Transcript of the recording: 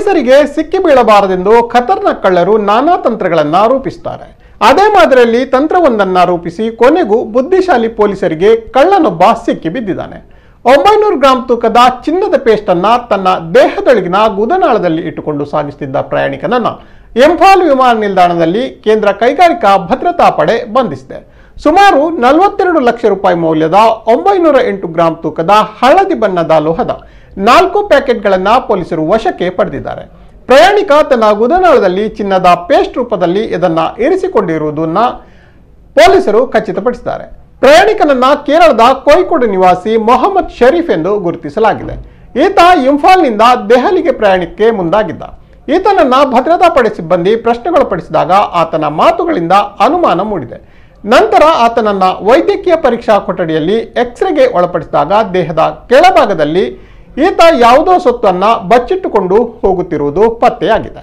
ಪೊಲೀಸರಿಗೆ ಸಿಕ್ಕಿ ಬೀಳಬಾರದೆಂದು ಖತರ್ನಾಕ್ ಕಳ್ಳರು ನಾನಾ ತಂತ್ರಗಳನ್ನು ರೂಪಿಸುತ್ತಾರೆ. ಅದೇ ಮಾದರಿಯಲ್ಲಿ ತಂತ್ರವೊಂದನ್ನು ರೂಪಿಸಿ ಕೊನೆಗೂ ಬುದ್ಧಿಶಾಲಿ ಪೊಲೀಸರಿಗೆ ಕಳ್ಳನೊಬ್ಬ ಸಿಕ್ಕಿ ಬಿದ್ದಿದ್ದಾನೆ. 900 ಗ್ರಾಂ ತೂಕದ ಚಿನ್ನದ ಪೇಸ್ಟ್ ಅನ್ನ ತನ್ನ ದೇಹದೊಳಗಿನ ಗುದನಾಳದಲ್ಲಿ ಇಟ್ಟುಕೊಂಡು ಸಾಗಿಸುತ್ತಿದ್ದ ಪ್ರಯಾಣಿಕನನ್ನ ಇಂಫಾಲ್ ವಿಮಾನ ನಿಲ್ದಾಣದಲ್ಲಿ ಕೇಂದ್ರ ಕೈಗಾರಿಕಾ ಭದ್ರತಾ ಪಡೆ ಬಂಧಿಸಿದೆ. ಸುಮಾರು 42 ಲಕ್ಷ ರೂಪಾಯಿ ಮೌಲ್ಯದ 908 ಗ್ರಾಂ ತೂಕದ ಹಳದಿ ಬಣ್ಣದ ಲೋಹದ 4 ಪ್ಯಾಕೆಟ್ಗಳನ್ನು ಪೊಲೀಸರು ವಶಕ್ಕೆ ಪಡೆದಿದ್ದಾರೆ. ಪ್ರಯಾಣಿಕ ತನ್ನ ಗುದನಾಳದಲ್ಲಿ ಚಿನ್ನದ ಪೇಸ್ಟ್ ರೂಪದಲ್ಲಿ ಇದನ್ನ ಇರಿಸಿಕೊಂಡಿರುವುದನ್ನ ಪೊಲೀಸರು ಖಚಿತಪಡಿಸಿದ್ದಾರೆ. ಪ್ರಯಾಣಿಕನನ್ನ ಕೇರಳದ ಕೋಯಿಕೋಡು ನಿವಾಸಿ ಮೊಹಮ್ಮದ್ ಶರೀಫ್ ಎಂದು ಗುರುತಿಸಲಾಗಿದೆ. ಈತ ಇಂಫಾಲ್ನಿಂದ ದೆಹಲಿಗೆ ಪ್ರಯಾಣಕ್ಕೆ ಮುಂದಾಗಿದ್ದ. ಈತನನ್ನ ಭದ್ರತಾ ಪಡೆ ಸಿಬ್ಬಂದಿ ಪ್ರಶ್ನೆಗೊಳಪಡಿಸಿದಾಗ ಆತನ ಮಾತುಗಳಿಂದ ಅನುಮಾನ ಮೂಡಿದೆ. ನಂತರ ಆತನನ್ನ ವೈದ್ಯಕೀಯ ಪರೀಕ್ಷಾ ಕೊಠಡಿಯಲ್ಲಿ ಎಕ್ಸ್ರೇಗೆ ಒಳಪಡಿಸಿದಾಗ ದೇಹದ ಕೆಳಭಾಗದಲ್ಲಿ ಈತ ಯಾವುದೋ ಸೊತ್ತನ್ನ ಬಚ್ಚಿಟ್ಟುಕೊಂಡು ಹೋಗುತ್ತಿರುವುದು ಪತ್ತೆಯಾಗಿದೆ.